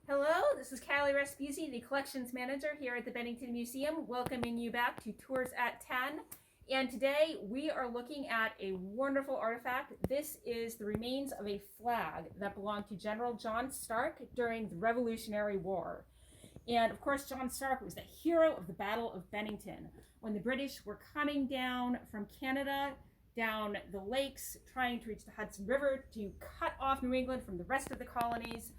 Hello, this is Callie Respuzzi, the collections manager here at the Bennington Museum, welcoming you back to Tours at 10. And today we are looking at a wonderful artifact. This is the remains of a flag that belonged to General John Stark during the Revolutionary War. And of course, John Stark was the hero of the Battle of Bennington when the British were coming down from Canada, down the lakes, trying to reach the Hudson River to cut off New England from the rest of the colonies.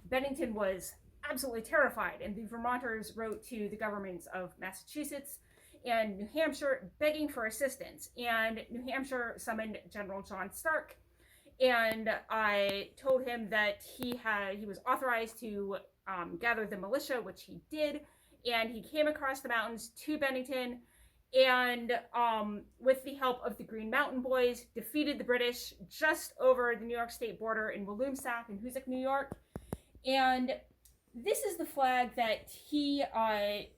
Bennington was absolutely terrified, and the Vermonters wrote to the governments of Massachusetts and New Hampshire begging for assistance. And New Hampshire summoned General John Stark, and I told him that he was authorized to gather the militia, which he did, and he came across the mountains to Bennington, and with the help of the Green Mountain Boys, defeated the British just over the New York State border in Walloomsac in Hoosick, New York. And this is the flag that he,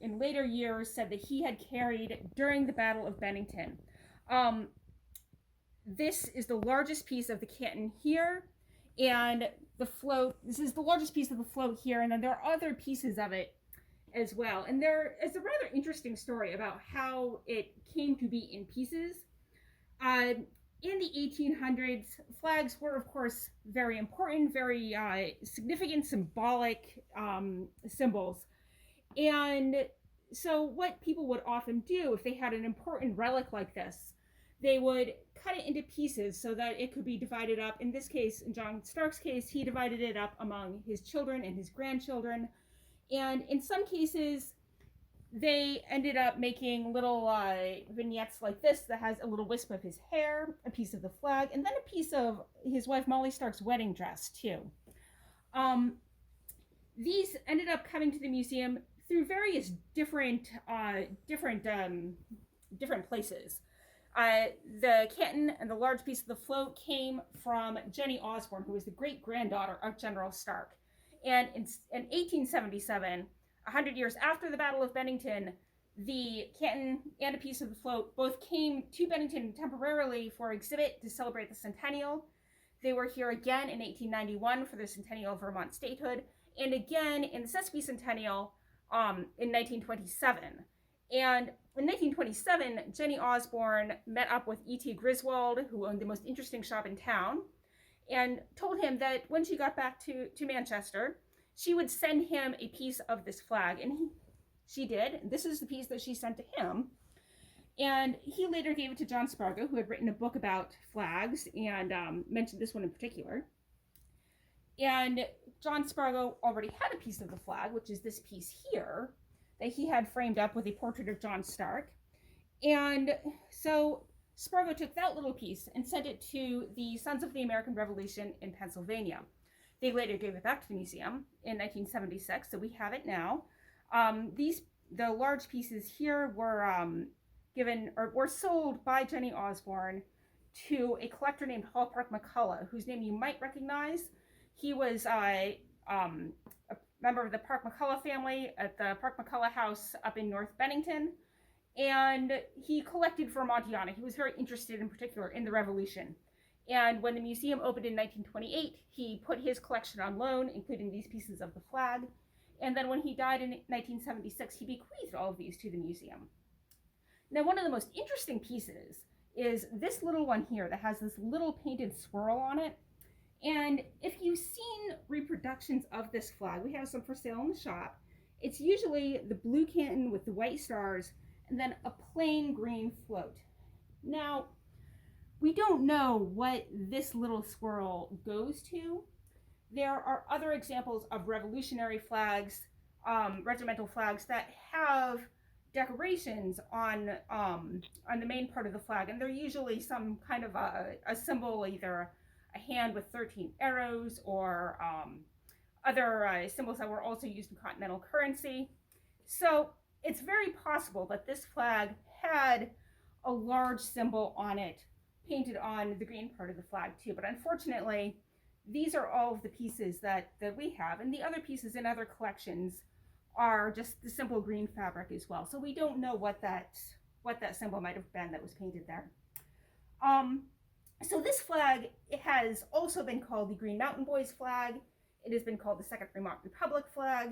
in later years, said that he had carried during the Battle of Bennington. This is the largest piece of the canton here, and the float. This is the largest piece of the float here, and then there are other pieces of it as well. And there is a rather interesting story about how it came to be in pieces. In the 1800s, flags were, of course, very important, very significant, symbolic symbols. And so what people would often do if they had an important relic like this, they would cut it into pieces so that it could be divided up. In this case, in John Stark's case, he divided it up among his children and his grandchildren. And in some cases, they ended up making little vignettes like this that has a little wisp of his hair, a piece of the flag, and then a piece of his wife Molly Stark's wedding dress too. These ended up coming to the museum through various different places. The canton and the large piece of the float came from Jenny Osborne, who was the great-granddaughter of General Stark. And in 1877, 100 years after the Battle of Bennington, the canton and a piece of the float both came to Bennington temporarily for exhibit to celebrate the centennial. They were here again in 1891 for the centennial of Vermont statehood, and again in the sesquicentennial in 1927. And in 1927, Jenny Osborne met up with E.T. Griswold, who owned the most interesting shop in town, and told him that when she got back to Manchester, she would send him a piece of this flag. And she did. This is the piece that she sent to him. And he later gave it to John Spargo, who had written a book about flags and mentioned this one in particular. And John Spargo already had a piece of the flag, which is this piece here, that he had framed up with a portrait of John Stark. And so Spargo took that little piece and sent it to the Sons of the American Revolution in Pennsylvania. They later gave it back to the museum in 1976, so we have it now. The large pieces here were sold by Jenny Osborne to a collector named Hall Park McCullough, whose name you might recognize. He was a member of the Park McCullough family at the Park McCullough House up in North Bennington, and he collected for Montana. He was very interested in particular in the Revolution. And when the museum opened in 1928, he put his collection on loan, including these pieces of the flag. And then when he died in 1976, he bequeathed all of these to the museum. Now, one of the most interesting pieces is this little one here that has this little painted swirl on it. And if you've seen reproductions of this flag, we have some for sale in the shop. It's usually the blue canton with the white stars and then a plain green float. Now, we don't know what this little swirl goes to. There are other examples of revolutionary flags, regimental flags that have decorations on the main part of the flag, and they're usually some kind of a symbol, either a hand with 13 arrows or other symbols that were also used in continental currency. So it's very possible that this flag had a large symbol on it painted on the green part of the flag too, but unfortunately these are all of the pieces that we have, and the other pieces in other collections are just the simple green fabric as well, so we don't know what that symbol might have been that was painted there. So this flag, it has also been called the Green Mountain Boys flag. It has been called the Second Vermont Republic flag.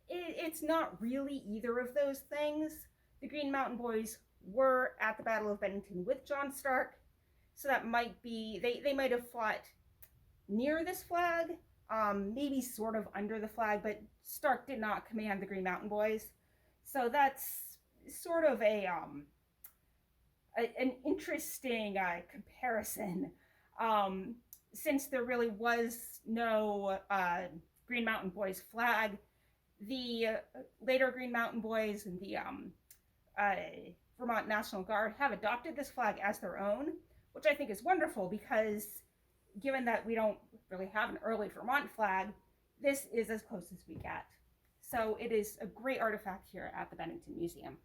It's not really either of those things. The Green Mountain Boys were at the Battle of Bennington with John Stark, so that might be, they might have fought near this flag, maybe sort of under the flag, but Stark did not command the Green Mountain Boys. So that's sort of an interesting comparison, since there really was no Green Mountain Boys flag. The later Green Mountain Boys and the Vermont National Guard have adopted this flag as their own, which I think is wonderful, because given that we don't really have an early Vermont flag, this is as close as we get. So it is a great artifact here at the Bennington Museum.